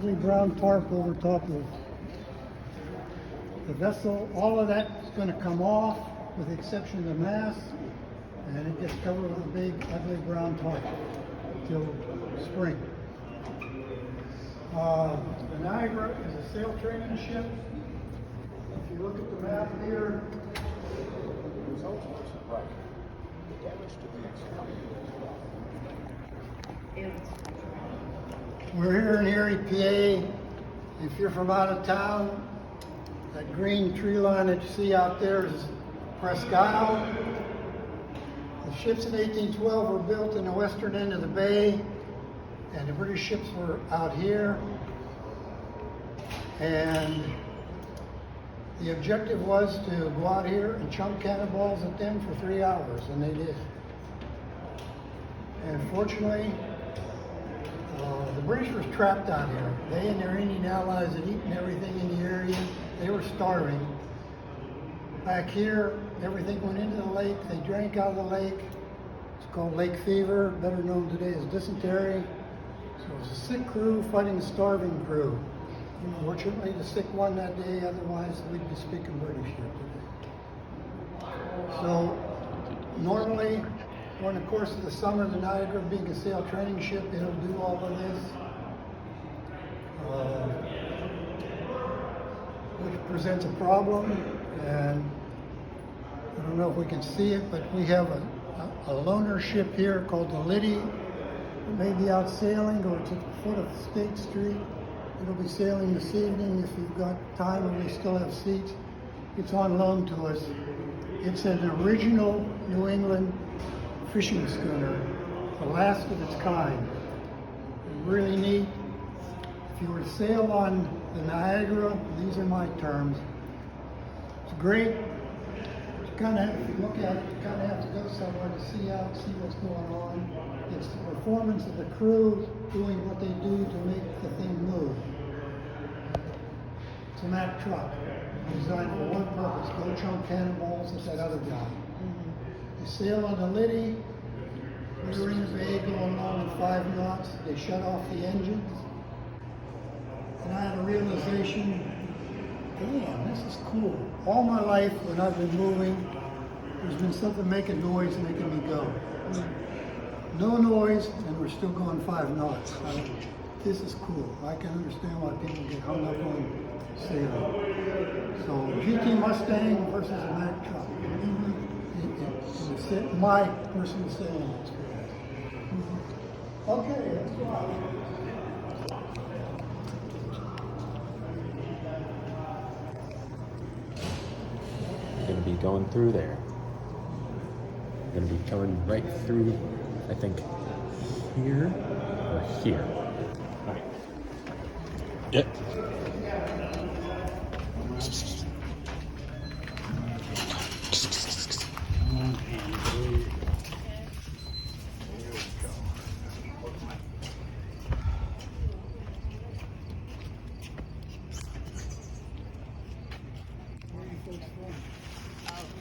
Brown tarp over top of the vessel. All of that's going to come off with the exception of the mast, and it gets covered with a big ugly brown tarp till spring. The Niagara is a sail training ship. If you look at the map here, we're here in Erie, PA. If you're from out of town, that green tree line that you see out there is Presque Isle. The ships in 1812 were built in the western end of the bay, and the British ships were out here. And the objective was to go out here and chunk cannonballs at them for 3 hours, and they did. And fortunately, the British were trapped out here. They and their Indian allies had eaten everything in the area. They were starving. Back here, everything went into the lake. They drank out of the lake. It's called lake fever, better known today as dysentery. So it was a sick crew fighting a starving crew. Unfortunately, the sick won that day, otherwise we'd be speaking British here today. So normally, during the course of the summer, the Niagara, being a sail training ship, it'll do all of this, which presents a problem. And I don't know if we can see it, but we have a loaner ship here called the Liddy. It may be out sailing, or it's at the foot of State Street. It'll be sailing this evening if you've got time and we still have seats. It's on loan to us. It's an original New England fishing schooner, the last of its kind. Really neat. If you were to sail on the Niagara, these are my terms. It's great. You kind of, if you look at it, you kind of have to go somewhere to see out, see what's going on. It's the performance of the crew doing what they do to make the thing move. It's a Mack truck designed for one purpose: go chunk cannonballs at that other guy. They sail on the Liddy. We were in the bay going along at 5 knots. They shut off the engines. And I had a realization, damn, this is cool. All my life when I've been moving, there's been something making noise, making me go. No noise, and we're still going 5 knots. This is cool. I can understand why people get hung up on sailing. So GT Mustang versus a Mack truck. It's my personal sailing experience. Okay, let's go out. We're going to be going through there. We're going to be going right through, I think, here or here. All right. Yep.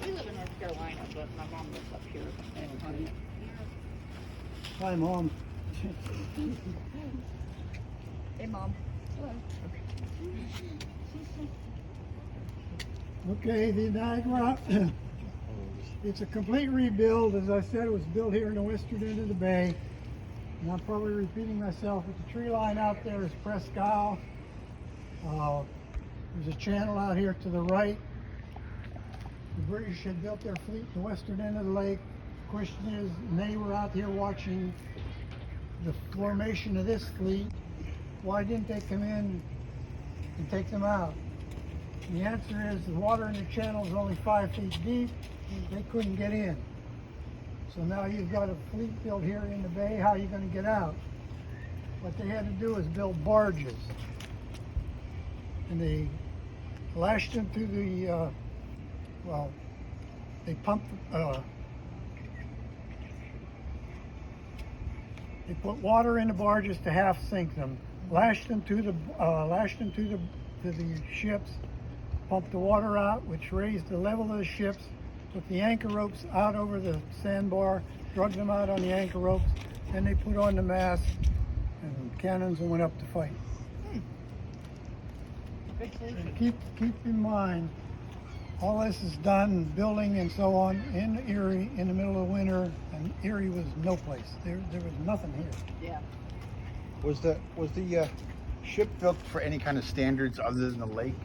We live in North Carolina, but my mom lives up here. Hi, Mom. Hey, Mom. Hello. Okay, the Niagara. It's a complete rebuild. As I said, it was built here in the western end of the bay. And I'm probably repeating myself, but the tree line out there is Presque Isle. There's a channel out here to the right. The British had built their fleet in the western end of the lake. The question is, they were out here watching the formation of this fleet. Why didn't they come in and take them out? The answer is the water in the channel is only 5 feet deep. They couldn't get in. So now you've got a fleet built here in the bay. How are you going to get out? What they had to do is build barges. And they lashed them through the, they pumped, they put water in the barges to half sink them, lashed them to the ships, pumped the water out, which raised the level of the ships, took the anchor ropes out over the sandbar, drug them out on the anchor ropes, then they put on the mast and cannons and went up to fight. And keep in mind, all this is done, building and so on, in Erie in the middle of winter, and Erie was no place. There was nothing here. Yeah. Was the ship built for any kind of standards other than the lake?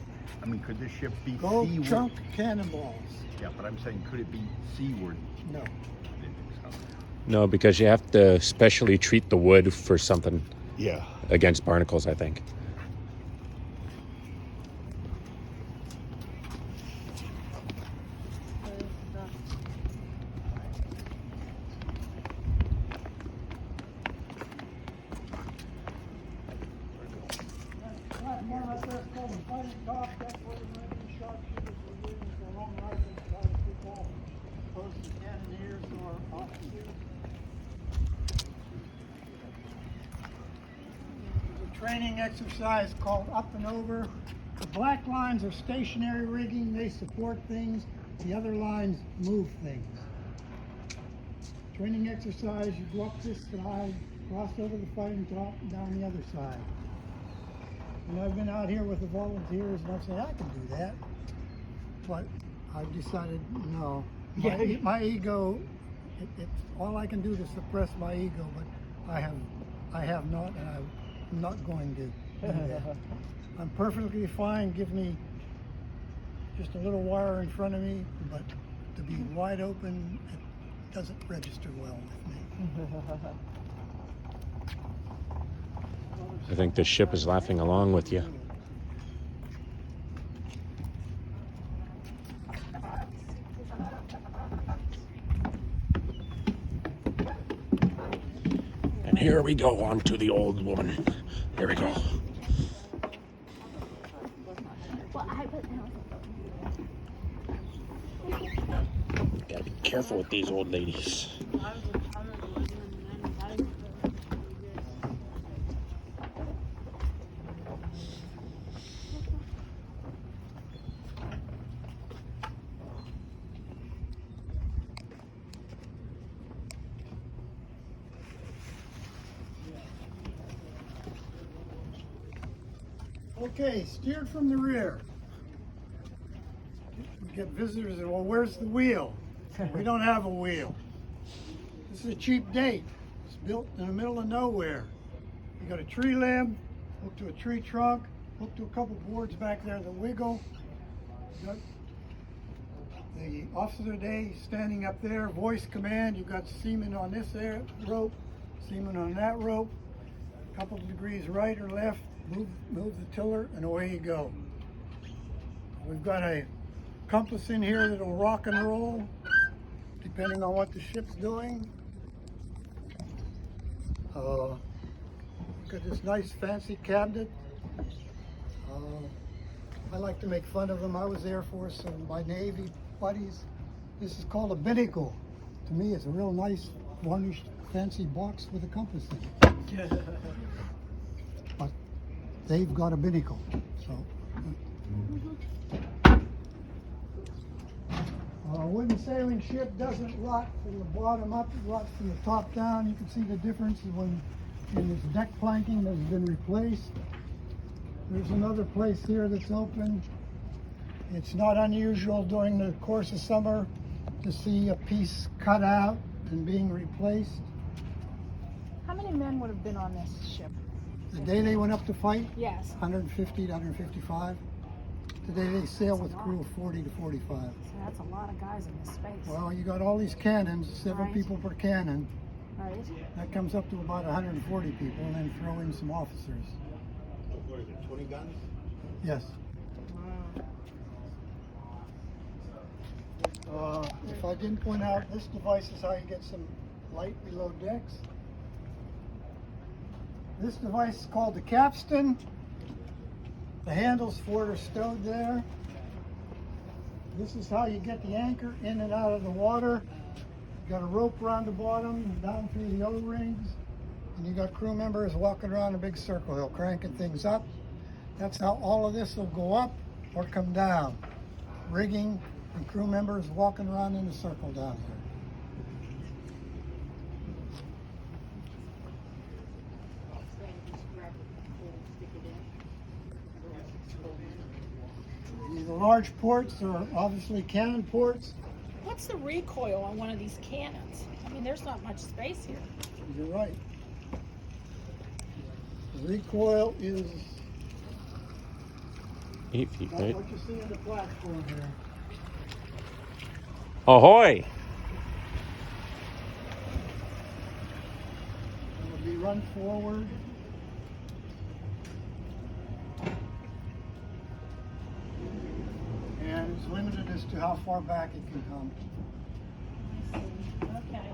I mean, could this ship be Gold seaworthy? chunk cannonballs. Yeah, but I'm saying, could it be seaworthy? No. I didn't think so. No, because you have to specially treat the wood for something Yeah. against barnacles, I think. More like that's called a fighting top. That's where the Marine sharpshooters were using for long rifles to try to pick off both the cannoneers or officers. There's a training exercise called up and over. The black lines are stationary rigging. They support things. The other lines move things. Training exercise, you go up this side, cross over the fighting top, and down the other side. And I've been out here with the volunteers, and I've said, I can do that. But I've decided, no. My ego, it's all I can do to suppress my ego, but I have not, and I'm not going to do that. I'm perfectly fine. Give me just a little wire in front of me, but to be wide open, it doesn't register well with me. I think the ship is laughing along with you. And here we go on to the old woman. Here we go. Gotta be careful with these old ladies. Okay, steered from the rear. We get visitors and, well, where's the wheel? We don't have a wheel. This is a cheap date. It's built in the middle of nowhere. You got a tree limb, hooked to a tree trunk, hooked to a couple boards back there that wiggle. You got the officer of the day standing up there, voice command. You've got seaman on this rope, seaman on that rope. A couple of degrees right or left. Move the tiller, and away you go. We've got a compass in here that'll rock and roll, depending on what the ship's doing. Got this nice fancy cabinet. I like to make fun of them. I was Air Force and my Navy buddies. This is called a binnacle. To me, it's a real nice, varnished, fancy box with a compass in it. But they've got a binnacle, so. A wooden sailing ship doesn't rot from the bottom up, it rots from the top down. You can see the difference when in this deck planking that has been replaced. There's another place here that's open. It's not unusual during the course of summer to see a piece cut out and being replaced. How many men would have been on this ship? The day they went up to fight, Yes. 150 to 155. Today they sail with a crew of 40 to 45. So that's a lot of guys in this space. Well, you got all these cannons, 7 Right. people per cannon. Right? That comes up to about 140 people, and then throw in some officers. What is it, 20 guns? Yes. If I didn't point out, this device is how you get some light below decks. This device is called the capstan. The handles for it are stowed there. This is how you get the anchor in and out of the water. You got a rope around the bottom, down through the O-rings, and you got crew members walking around a big circle hill, cranking things up. That's how all of this will go up or come down. Rigging and crew members walking around in a circle down here. large ports are obviously cannon ports. What's the recoil on one of these cannons? I mean, there's not much space here. You're right. The recoil is 8 feet, not right? what you see in the platform here. Ahoy! It will be run forward. And it's limited as to how far back it can come. Okay.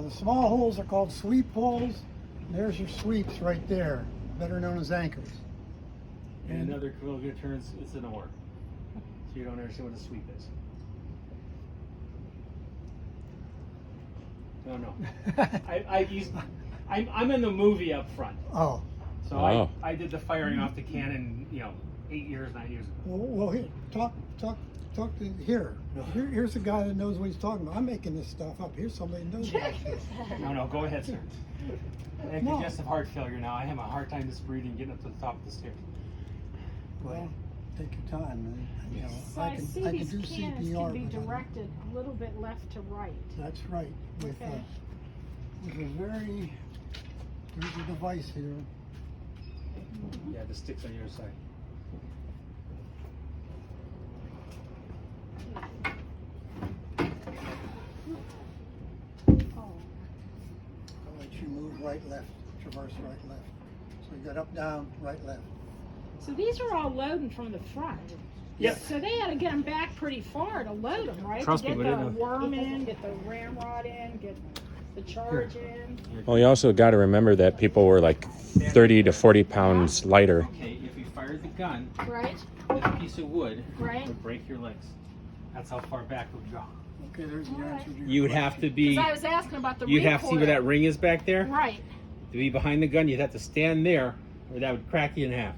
The small holes are called sweep holes. There's your sweeps right there, better known as anchors. And another kilometer turns, it's an oar. So you don't understand what a sweep is. No. I'm in the movie up front. Oh, So Oh. I did the firing off the cannon, 9 years ago. well, here, talk to here. Here's a guy that knows what he's talking about. I'm making this stuff up. Here's somebody that knows about this. No, go ahead, sir. I have No. congestive heart failure now. I have a hard time just breathing, getting up to the top of the stairs. Go ahead. Well, take your time. Man. So I see I can these do cannons CPR. can be but I don't- directed a little bit left to right. That's right. With Okay. a very, there's a device here. Yeah, the stick's on your side. Oh. I'll let you move right, left, traverse right, left. So you got up, down, right, left. So these are all loading from the front. Yep. So they had to get them back pretty far to load them, right? Trust to me, get we the didn't know. worm in, get the ramrod in, get the charge in. Well, you also got to remember that people were like 30 to 40 pounds lighter. Okay, if you fired the gun, Right? this piece of wood Right. would break your legs. That's how far back it would go. Okay, there's the answer to your You would have to be. Because I was asking about the You'd have to see where that ring is back there. Right. To be behind the gun, you'd have to stand there, or that would crack you in half.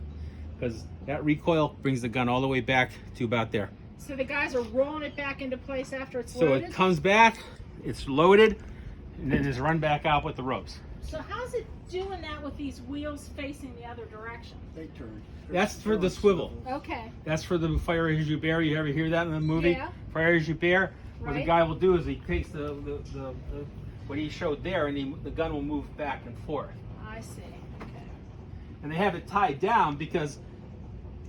Because that recoil brings the gun all the way back to about there. So the guys are rolling it back into place after it's So loaded? it comes back, it's loaded, and then just run back out with the ropes. So how's it doing that with these wheels facing the other direction? They turn. That's for the swivel. Okay. That's for the fire as you bear. You ever hear that in the movie? Yeah. Fire as you bear. What the Right. guy will do is he takes the what he showed there, and the gun will move back and forth. I see. Okay. And they have it tied down because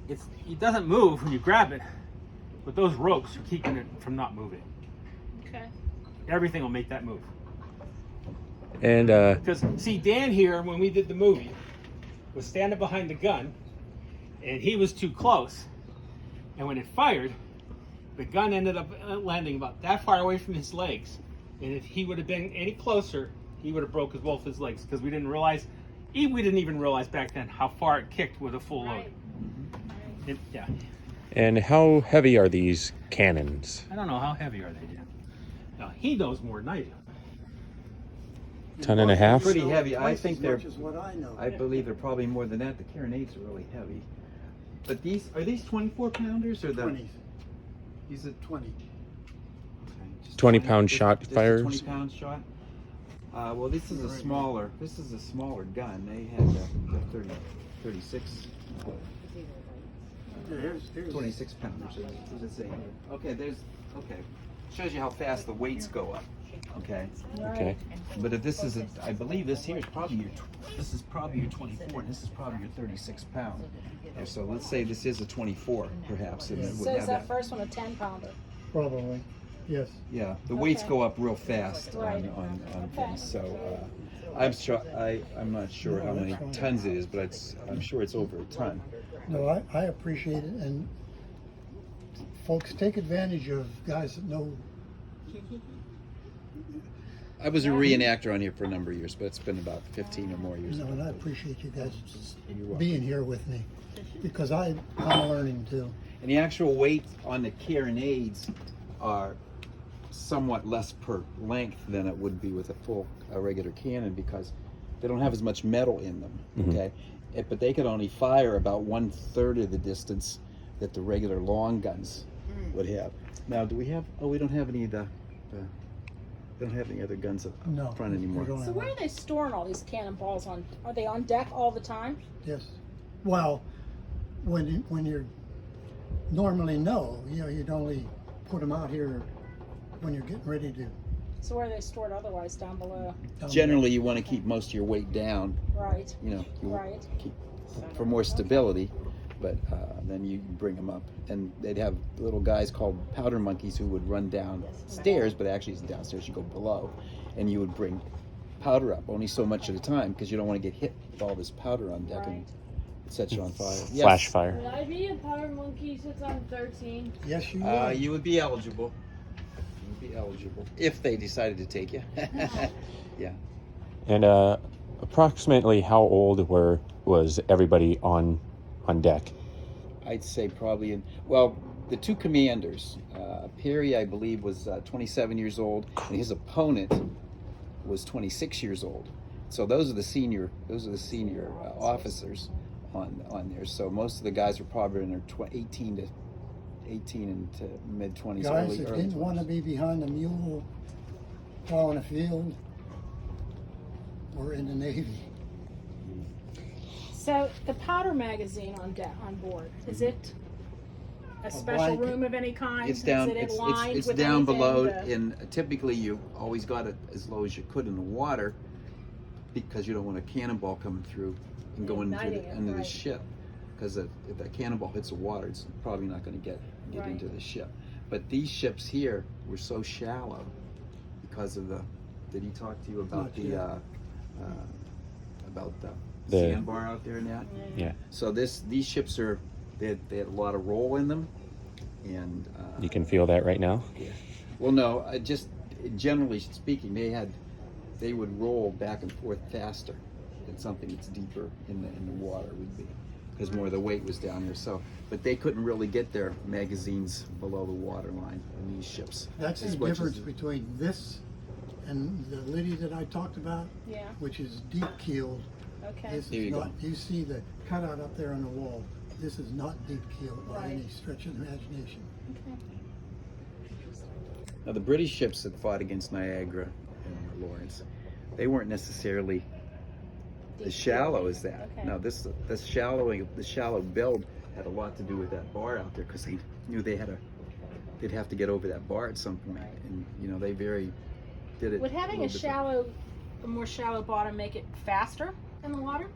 it doesn't move when you grab it, but those ropes are keeping it from not moving. Okay. Everything will make that move. And Because see, Dan here when we did the movie was standing behind the gun, and he was too close, and when it fired, the gun ended up landing about that far away from his legs, and if he would have been any closer, he would have broke both his legs because we didn't even realize back then how far it kicked with a full load. Right. Yeah, and how heavy are these cannons? I don't know how heavy are they. Dan? No, he knows more than I do. Ton and a half? Pretty heavy. I Twice think as they're. much as what I know. I believe they're probably more than that. The carronades are really heavy. But these are these 24 pounders or the 20. these are 20. okay, just 20-pound just- shot just a fires? 20-pound shot. Well, this is a smaller. This is a smaller gun. They had the 36. Here's 26 pounders. What does it say here? Okay, okay. Shows you how fast the weights go up. Okay. Okay. But if this is I believe this here is probably this is probably your 24, and this is probably your 36 pound. And so let's say this is a 24, perhaps, and it would So is have that first one a 10-pounder? probably. Yes. Yeah, the weights Okay. go up real fast Right. on Okay. things. So I'm sure I'm not sure how many tons it is, but I'm sure it's over a ton. No, I appreciate it, and folks, take advantage of guys that know. I was a reenactor on here for a number of years, but it's been about 15 or more years. You know, and I appreciate you guys You're welcome. being here with me, because I'm learning too. And the actual weight on the carronades are somewhat less per length than it would be with a regular cannon because they don't have as much metal in them. Okay, but they could only fire about 1/3 of the distance that the regular long guns would have. Now, do we have? Oh, we don't have any of they don't have any other guns up No, front anymore. we don't So have where that. are they storing all these cannonballs on? Are they on deck all the time? Yes. Well, when you're normally no, you know, you'd only put them out here when you're getting ready to. So where are they stored otherwise? Down below? Generally, you want to keep most of your weight down. Right. You know, you Right. keep for more stability. But then you bring them up, and they'd have little guys called powder monkeys who would run downstairs, but actually it's downstairs. You go below, and you would bring powder up only so much at a time because you don't want to get hit with all this powder on deck and Right. it sets you on fire. Flash Yes. fire. Would I be a powder monkey since I'm 13? Yes, you will. You would be eligible. You would be eligible if they decided to take you. Yeah. And approximately how old was everybody on deck? I'd say probably the two commanders, Perry, I believe, was 27 years old, and his opponent was 26 years old. So those are the senior officers on there. So most of the guys were probably in their 18 into mid 20s. Guys that early didn't 20s. want to be behind the mule plowing a field were in the Navy. So the powder magazine on board, is it a special blanket. room of any kind? It's down. Is it It's lined it's with down anything below, to- and typically you always got it as low as you could in the water, because you don't want a cannonball coming through and going Igniting it, into the right. ship, because if that cannonball hits the water, it's probably not going to get Right. into the ship. But these ships here were so shallow because of the. Did he talk to you about Not the yet. about the The- sandbar out there and that? Yeah. So these ships they had a lot of roll in them, and You can feel that right now. well, no, just generally speaking, they would roll back and forth faster than something that's deeper in the water would be, because more of the weight was down here. So, but they couldn't really get their magazines below the water line in these ships. That's as the much as difference between this and the Liddy that I talked about, Yeah, which is deep keeled. okay. This There is you not, you see the cutout up there on the wall. This is not deep keeled by Right. any stretch of the imagination. Okay. Now, the British ships that fought against Niagara and Lawrence, they weren't necessarily as shallow as that. Okay. No, the shallow build had a lot to do with that bar out there, because they knew they'd have to get over that bar at some point, and they did it. Would having a little more shallow bottom make it faster in the water?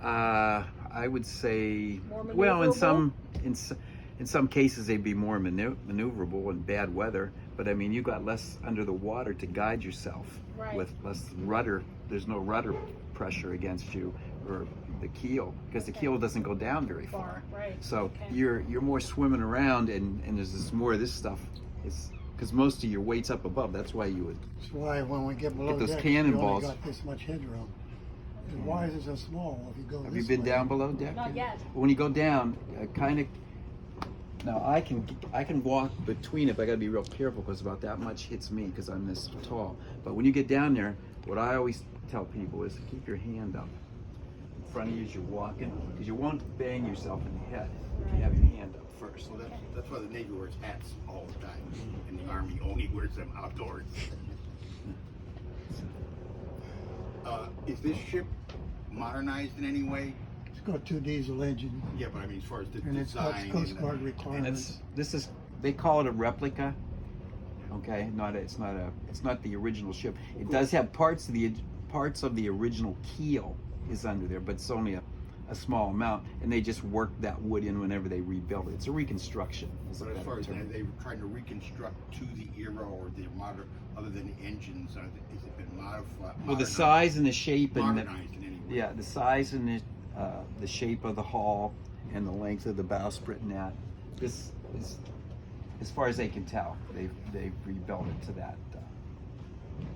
I would say, More well, in maneuverable? some cases they'd be more maneuverable in bad weather, but I mean, you got less under the water to guide yourself, Right. with less rudder. There's no rudder pressure against you, or the keel, because the keel doesn't go down very far. Right. So Okay. you're more swimming around, and there's more of this stuff. It's because most of your weight's up above. That's why you would. That's why when we get below those deck, you cannonballs. only got this much headroom. And why is it so small if you go Have this you been way? down below deck? Not yet. When you go down, kind of. Now I can walk between it, but I gotta be real careful because about that much hits me because I'm this tall. But when you get down there, what I always tell people is to keep your hand up in front of you as you're walking, because you won't bang yourself in the head if you have your hand up first. So that's why the Navy wears hats all the time, and the Army only wears them outdoors. Is this ship modernized in any way? It's got 2 diesel engine Yeah, but I mean, as far as the and it's got design. Coast Guard requirements. They call it a replica. Okay, it's not the original ship. It does have parts of the original keel is under there, but it's only a small amount, and they just work that wood in whenever they rebuild it. It's a reconstruction. Is a But as better far as term. they were trying to reconstruct to the era or the modern, other than the engines, is it been modified? Well, the size and the shape and modernized in any way? the size and the shape of the hull and the length of the bowsprit and that. This is, as far as they can tell, they've rebuilt it to that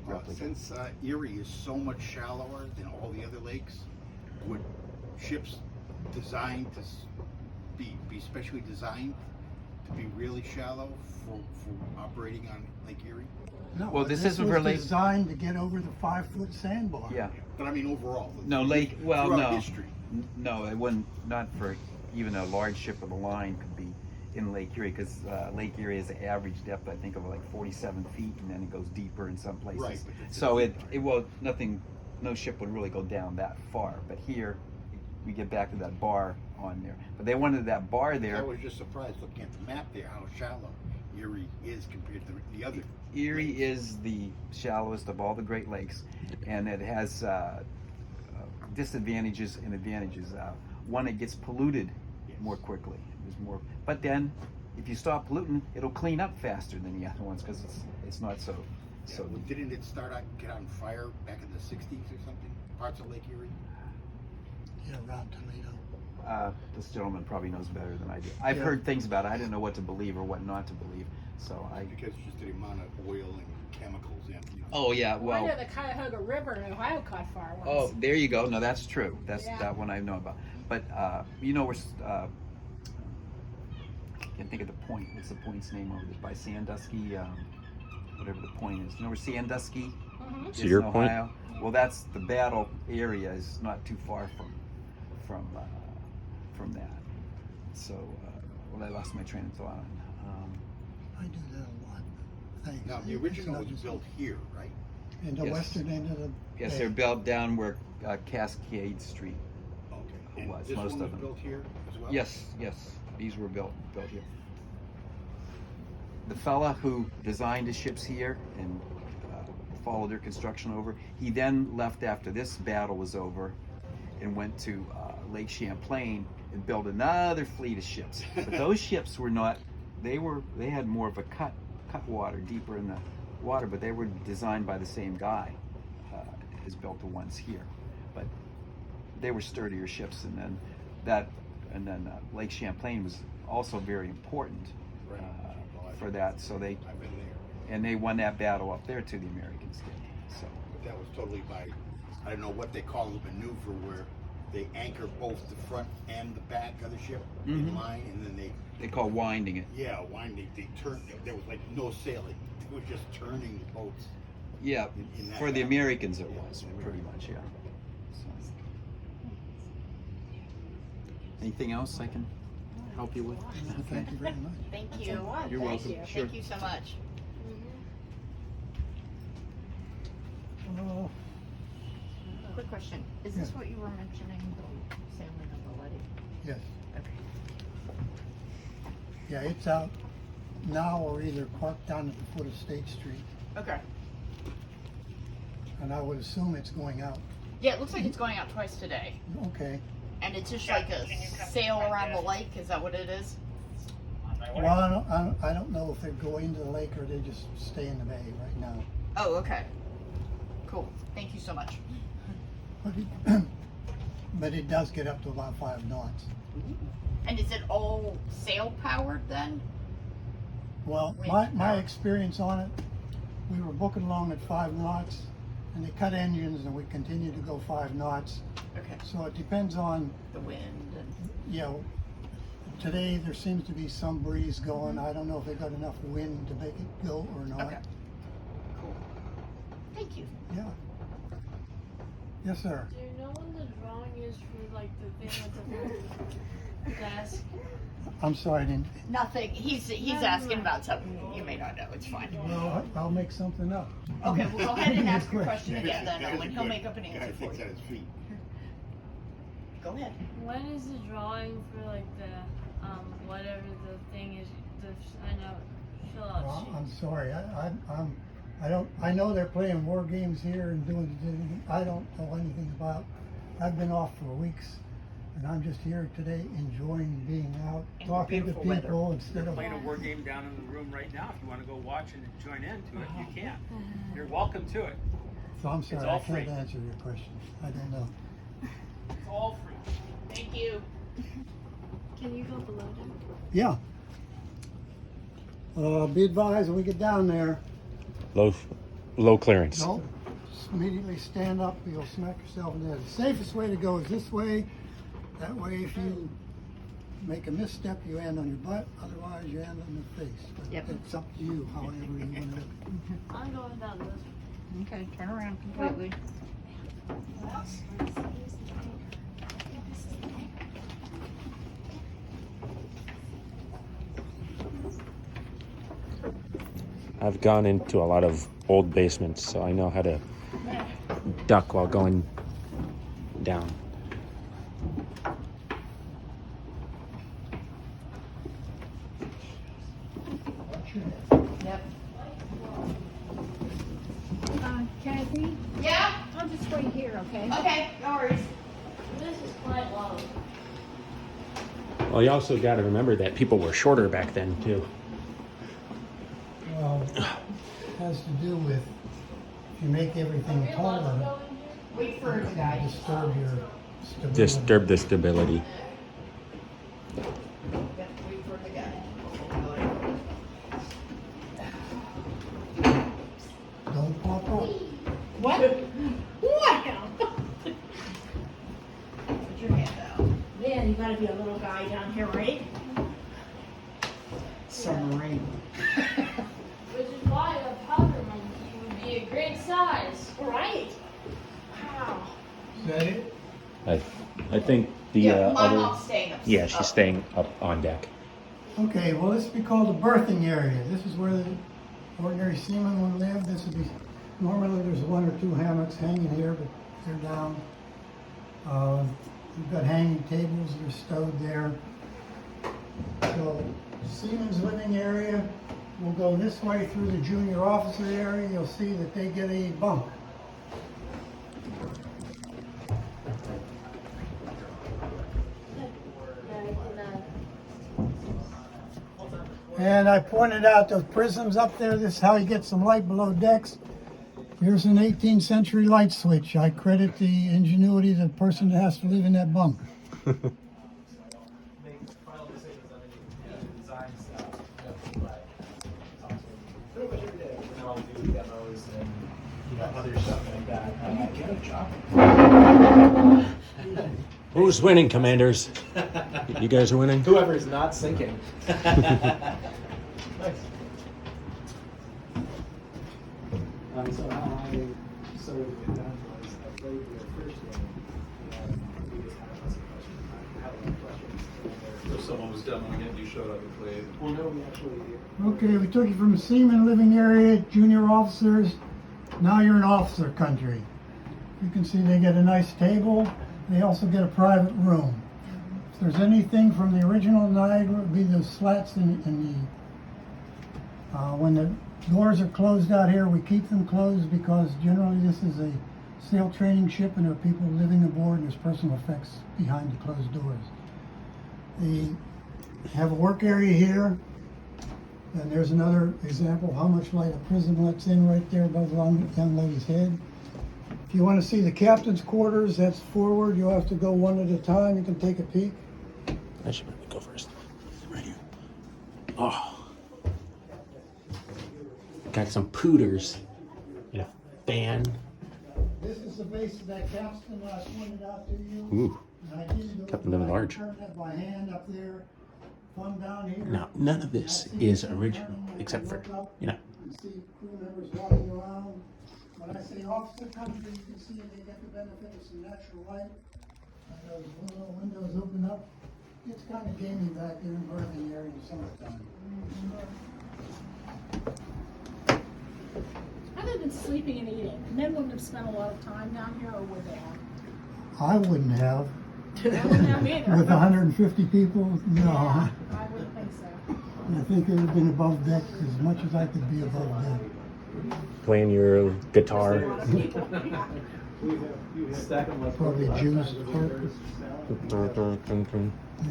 replica. Since Erie is so much shallower than all the other lakes, would ships designed to be specially designed to be really shallow for operating on Lake Erie? No, Well, this this isn't was for lake- designed to get over the 5-foot sandbar. Yeah. But I mean overall. No, lake. Well, throughout no. history. No, it wouldn't. Not for even a large ship of the line could be in Lake Erie, because Lake Erie has an average depth, I think, of like 47 feet, and then it goes deeper in some places. Right, but So no ship would really go down that far. But here, we get back to that bar on there. But they wanted that bar there. I was just surprised looking at the map there how shallow Erie is compared to the other. Erie is the shallowest of all the Great Lakes, and it has disadvantages and advantages. One, it gets polluted more quickly. There's more, but then if you stop polluting, it'll clean up faster than the other ones because it's not so. So didn't it get on fire back in the 60s or something? Parts of Lake Erie? Yeah, around Toledo. This gentleman probably knows better than I do. I've Yeah. heard things about it. I didn't know what to believe or what not to believe. So Because just the amount of oil and chemicals in. Oh yeah, well. Wonder the Cuyahoga River in Ohio caught fire once. Oh, there you go. No, that's true. That's Yeah. that one I know about. But you know, we're can't think of the point. What's the point's name over there? By Sandusky, whatever the point is. You know where Sandusky Mhm. is Cedar in Point? Ohio? Well, that's the battle area is not too far from that. So, well, I lost my train of thought. I do that a lot. Thanks. Now, the It's original not was just- built here, right? In the Yes. western end of the. Yes, bay. they're built down where Cascade Street. Okay. It And was, this most one of was them. built here as well? Yes, these were built here. The fella who designed the ships here and followed their construction over, he then left after this battle was over and went to Lake Champlain and built another fleet of ships. But those ships were not, they had more of a cut water, deeper in the water, but they were designed by the same guy as built the ones here. But they were sturdier ships, and then Lake Champlain was also very important Right. for that. So they I've been there. and they won that battle up there too. The Americans did. So But that was totally by, I don't know what they call the maneuver where they anchor both the front and the back of the ship in Mhm. line, and then they call winding it. they turned, there was like no sailing. It was just turning the boats. Yeah, in that for the battle. Americans it Yeah, was the pretty much. Yeah. So. Anything else I can help you with? Thank you very much. Thank That's you. a lot. You're Thank welcome. you. Sure. Thank you so much. Oh, Quick question. Is this what you were mentioning, the sailing of the Letty? yes. Okay. Yeah, it's out now or either parked down at the foot of State Street, Okay. and I would assume it's going out. Yeah, it looks like it's going out twice today. Okay. And it's just like a sail around the lake, is that what it is? Well, I don't know if they go into the lake or they just stay in the bay right now. Oh, okay. Cool. Thank you so much. But it, but it does get up to about 5 knots. And is it all sail powered then? Well, my experience on it, we were booking along at 5 knots, and they cut engines, and we continued to go 5 knots. Okay. So it depends on, The wind and you know, today there seems to be some breeze going. I don't know if they got enough wind to make it go or not. okay. Cool. Thank you. Yeah. Yes, sir. Do you know when the drawing is for like the thing at the desk? I'm sorry, I didn't. Nothing. He's Never asking mind. about something you may not know. It's fine. Well, I'll make something up. Okay, well go ahead and ask your Quick. question again then, Owen. He'll make up an Guy answer for thinks you. on his feet. Go ahead. When is the drawing for like the whatever the thing is, the sign out, fill out Well, sheet? I'm sorry. I know they're playing war games here and doing. I don't know anything about. I've been off for weeks, and I'm just here today enjoying being out, And talking to beautiful people weather. instead They're of. playing a war game down in the room right now. If you want to go watch and join into it, you can. You're welcome to it. So I'm sorry, all I can't free. answer your question. I don't know. It's all free. Thank you. Can you go below them? Yeah. Be advised when we get down there. Low clearance. Don't immediately stand up. You'll smack yourself in the head. The safest way to go is this way. That way, if you make a misstep, you end on your butt. Otherwise, you end on your face. But Yep. it's up to you, however you want to do it. I'm going down this. Okay, turn around completely. I've gone into a lot of old basements, so I know how to duck while going down. Okay. Okay, no worries. This is quite low. Well, you also got to remember that people were shorter back then too. Well, it has to do with if you make everything taller, Wait for her to die. disturb your stability. Disturb the stability. Yep, wait for her to die. Don't pop up. What? Wow. Put your hand out. Man, you gotta be a little guy down here, right? Submarine. Which is why a powder monkey would be a great size. Right. Wow. Is that it? I think the Yeah, my other. mom's staying up. Yeah, she's staying up on deck. Okay, well, this would be called the berthing area. This is where the ordinary seaman would live. This would be, normally there's 1 or 2 hammocks hanging here, but they're down. We've got hanging tables that are stowed there. So, seaman's living area, we'll go this way through the junior officer area. You'll see that they get a bunk. And I pointed out those prisms up there. This is how you get some light below decks. Here's an 18th century light switch. I credit the ingenuity of the person that has to live in that bunk. Who's winning, commanders? You guys are winning? Whoever's not sinking. So how I started to get done was I played the first game, and we just had lots of questions. I had a lot of questions. If someone was demoing it, you showed up and played. Well, no, we actually. Okay, we took you from the seaman living area, junior officers. Now you're in officer country. You can see they get a nice table. They also get a private room. If there's anything from the original Niagara, it would be the slats in the. When the doors are closed out here, we keep them closed because generally this is a sail training ship and there are people living aboard and there's personal effects behind the closed doors. They have a work area here. And there's another example of how much light a prism lets in right there above the young lady's head. If you want to see the captain's quarters, that's forward. You'll have to go one at a time. You can take a peek. I should probably go first. Right here. Oh. Got some pooters. And a fan. This is the base of that capstan that I pointed out to you. Ooh. And I didn't do Captain it, Living I Large. turned that by hand up there, thumb down here. Now, none of this is original, except for, you know. You see crew members walking around. When I say officer country, you can see they get the benefit of some natural light. And those little windows open up. It's kind of gamey back there in berthing area in the summertime. Other than sleeping and eating, men wouldn't have spent a lot of time down here, or would they have? I wouldn't have. I wouldn't have either. With 150 people, no. Yeah, I wouldn't think so. I think it would have been above deck as much as I could be above deck. Playing your guitar. A lot of people. Stack them like Probably Jews.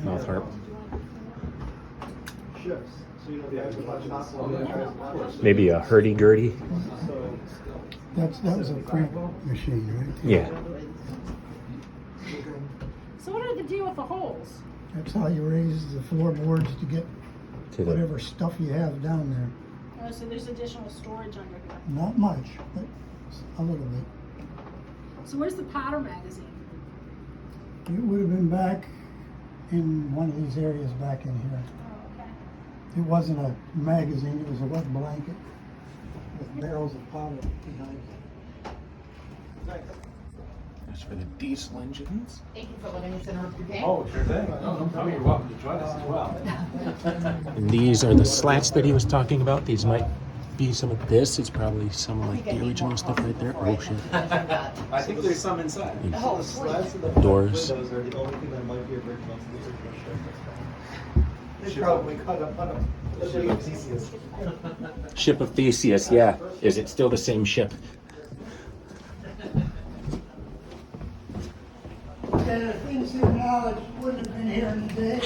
Mouth harp. shifts. So you know the actual hospital. Maybe a hurdy-gurdy. That was a crank machine, right? Yeah. So what are the deal with the holes? That's how you raise the floorboards to get To the, whatever stuff you have down there. Oh, so there's additional storage under here. Not much, but a little bit. So where's the powder magazine? It would have been back in one of these areas back in here. Oh, okay. It wasn't a magazine, it was a wet blanket with barrels of powder behind it. that's for the diesel engines. Thank you for letting us interrupt your game. Oh, sure thing. No, you're welcome to join us as well. And these are the slats that he was talking about. These might be some of this. It's probably some of like the original stuff right there. Oh shit. I think there's some inside. Oh, Slats in the Doors. windows are the only thing that might be original to the original ship. They probably cut up on a ship of Theseus. Ship of Theseus, yeah. Is it still the same ship? Okay, the things here now that wouldn't have been here in the day,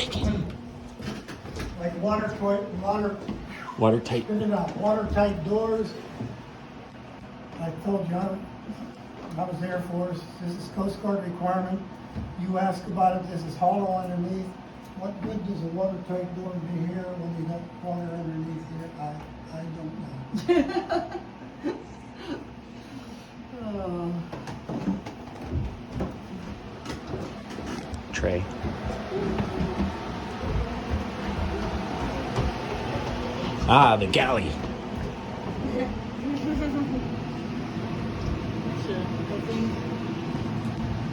like Watertight. spit it out, watertight doors. I told you, I was Air Force, this is Coast Guard requirement. You ask about it, this is hollow underneath. What good does a watertight door do here when you got water underneath here? I don't know. Tray. Ah, the galley.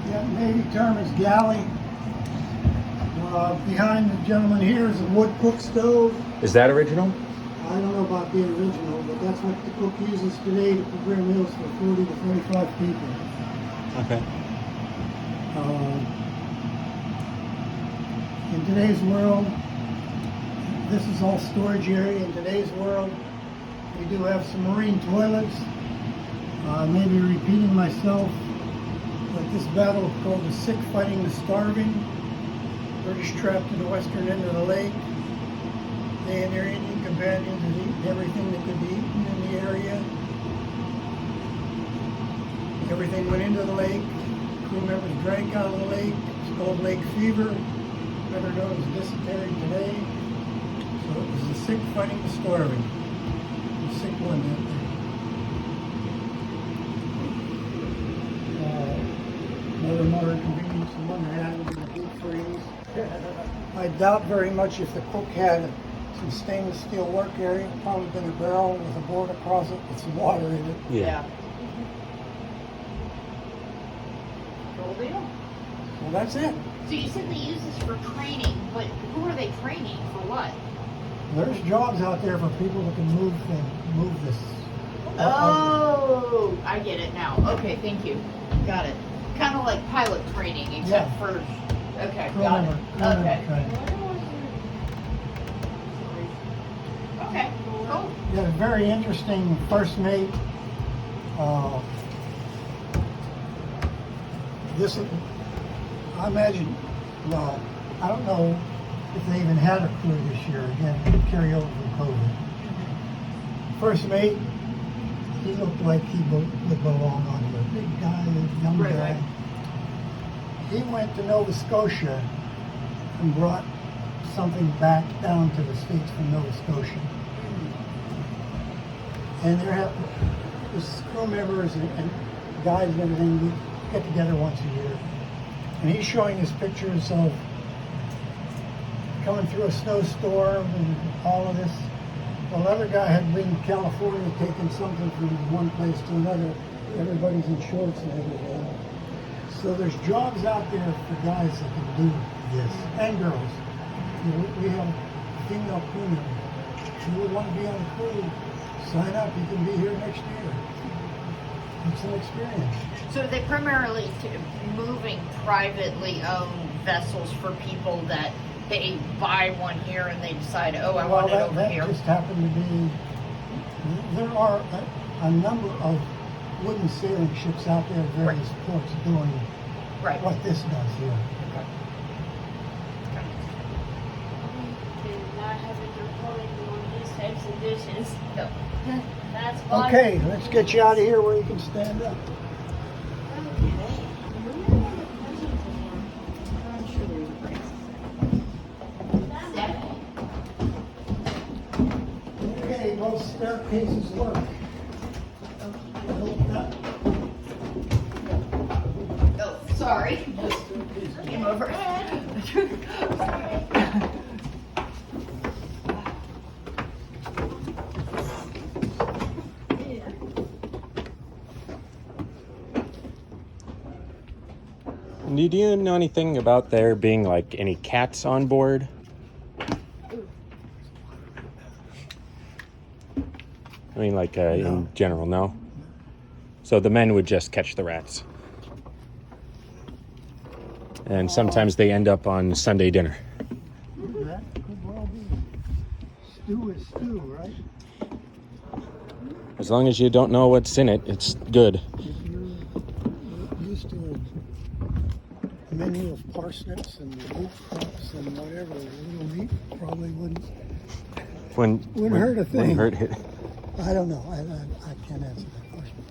Yeah, Navy term is galley. Behind the gentleman here is a wood cook stove. Is that original? I don't know about the original, but that's what the cook uses today to prepare meals for 40 to 45 people. Okay. In today's world, this is all storage area. In today's world, we do have some marine toilets. Maybe repeating myself, but this battle called the sick fighting the starving. British trapped in the western end of the lake. They and their Indian companions had eaten everything that could be eaten in the area. Everything went into the lake. Crew members drank out of the lake. It's called lake fever, better known as dysentery today. So it was the sick fighting the starving. The sick one out there. Another modern convenience in one hand would be the deep freeze. I doubt very much if the cook had some stainless steel work area, probably been a barrel with a board across it with some water in it. Yeah. Cool deal. Well, that's it. So you said they use this for training, but who are they training for what? There's jobs out there for people that can move this. Oh, I get it now. Okay, thank you. Got it. Kind of like pilot training, except Yeah. for. Okay, Crew got member, it. crew member Okay. training. Okay, cool. We had a very interesting first mate. I imagine, well, I don't know if they even had a crew this year, again, carry over from COVID. First mate, he looked like he would belong on here. Big guy, young Right, guy. right. He went to Nova Scotia and brought something back down to the States from Nova Scotia. And there have his crew members and guys and everything, we get together once a year. And he's showing us pictures of coming through a snowstorm and all of this. Well, another guy had been to California taking something from one place to another. Everybody's in shorts and everything. So there's jobs out there for guys that can do this, and girls. You know, we have female crew members. If you would want to be on the crew, sign up. You can be here next year. It's an experience. So are they primarily moving privately owned vessels for people that they buy one here and they decide, oh, I want it over that here? just happened to be, there are a number of wooden sailing ships out there at various ports doing Right. what this does here. Did not have it recorded on these types of dishes. No. That's why. Okay, let's get you out of here where you can stand up. Okay, both staircases work. Oh, sorry. Came over. Do you know anything about there being like any cats on board? I mean, like No. in general, no? So the men would just catch the rats. And sometimes they end up on Sunday dinner. That could well be. Stew is stew, right? As long as you don't know what's in it, it's good. If you're used to menu of parsnips and root crops and whatever, a little meat probably wouldn't hurt a thing. Wouldn't hurt it. I don't know. I can't answer that question.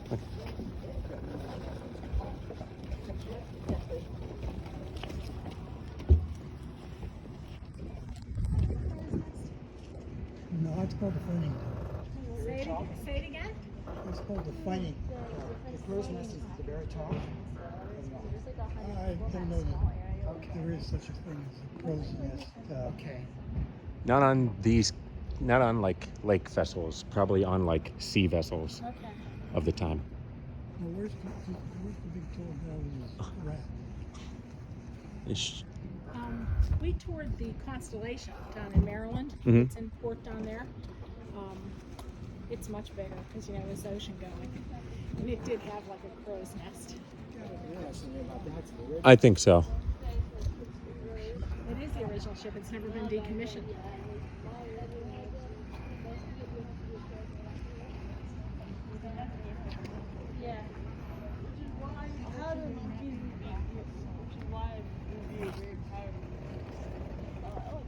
No, it's called the fighting dog. Say it again? It's called the fighting. The crow's nest is at the very top. I didn't know that there is such a thing as a crow's nest. Okay. Not on these, not on like lake vessels, probably on like sea vessels Okay. of the time. Now, where's the big tall guy with his rat? It's- We toured the Constellation down in Maryland. Mhm. It's in port down there. It's much bigger because, it's ocean going. And it did have like a crow's nest. I think so. It is the original ship. It's never been decommissioned. Yeah. Which is why, how do you which is why it would be very proud of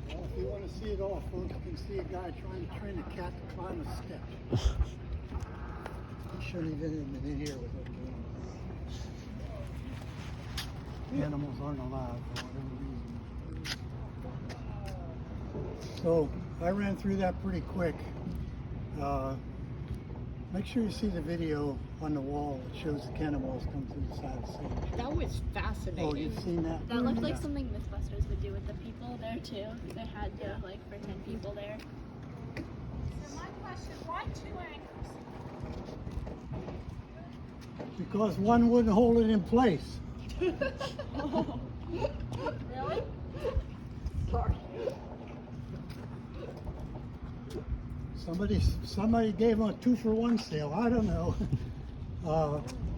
Well, if you want to see it all, folks, you can see a guy trying to train a cat to climb a step. He shouldn't have been in here with it. Animals aren't allowed for whatever reason. So I ran through that pretty quick. Make sure you see the video on the wall that shows the cannonballs come through the side of the stage. That was fascinating. Oh, you've seen that? That looked like something Mythbusters would do with the people there too. They had to pretend people there. So my question, why 2 anchors? Because one wouldn't hold it in place. Really? Sorry. Somebody gave them a 2-for-1 sale. I don't know.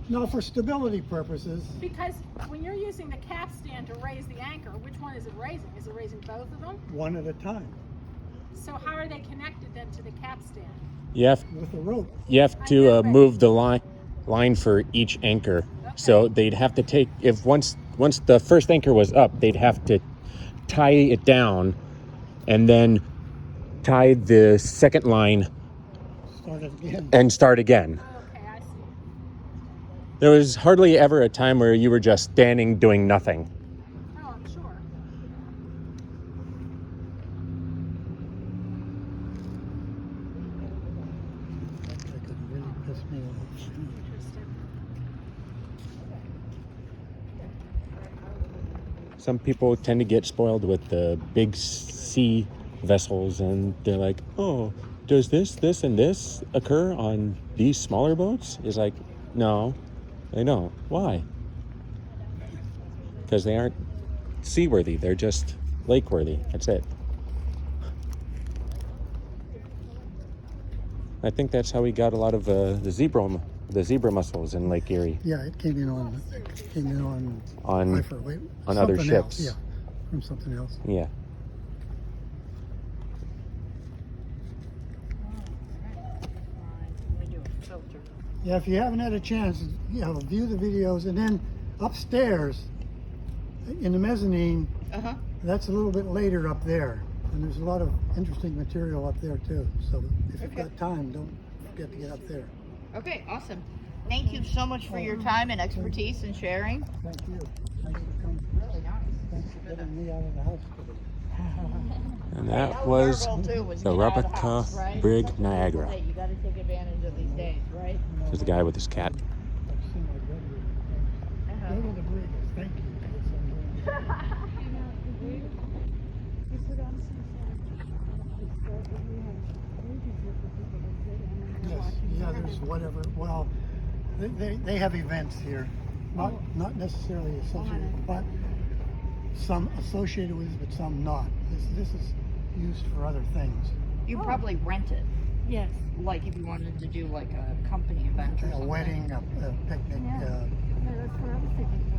No, for stability purposes. Because when you're using the capstan to raise the anchor, which one is it raising? Is it raising both of them? One at a time So how are they connected then to the capstan? You have with a rope. to move the line for each anchor. So they'd have to take, if once the first anchor was up, they'd have to tie it down and then tie the second line Start it again. and start again. Okay, I see. There was hardly ever a time where you were just standing doing nothing. Oh, I'm sure. That could really piss me off. Interesting. Some people tend to get spoiled with the big sea vessels and they're like, oh, does this, and this occur on these smaller boats? It's like, no, they don't. Why? Because they aren't seaworthy. They're just lake-worthy. That's it. I think that's how we got a lot of the zebra mussels in Lake Erie. Yeah, it came in on On I forget, other something ships. else, yeah, from something else. Yeah. We do a filter. Yeah, if you haven't had a chance, view the videos, and then upstairs in the mezzanine, that's a little bit later up there, and there's a lot of interesting material up there too. So if you've got time, don't forget to get up there. Okay, awesome. Thank you so much for your time and expertise and sharing. Thank you. Thanks for coming. Really nice. Thanks for getting me out of the house today. And that was our goal, too, was the get out of the replica house, right? brig Something like Niagara. that. You got to take advantage of these days, right? There's the guy with his cat. I've seen my brother. Go to the brig. Thank you. Yes, yeah, there's whatever. Well, they have events here, not necessarily associated, but some associated with it, but some not. This is used for other things. You probably rent it. Yes. Like if you wanted to do like a company event or A something. wedding, a picnic. Yeah, that's what I was thinking.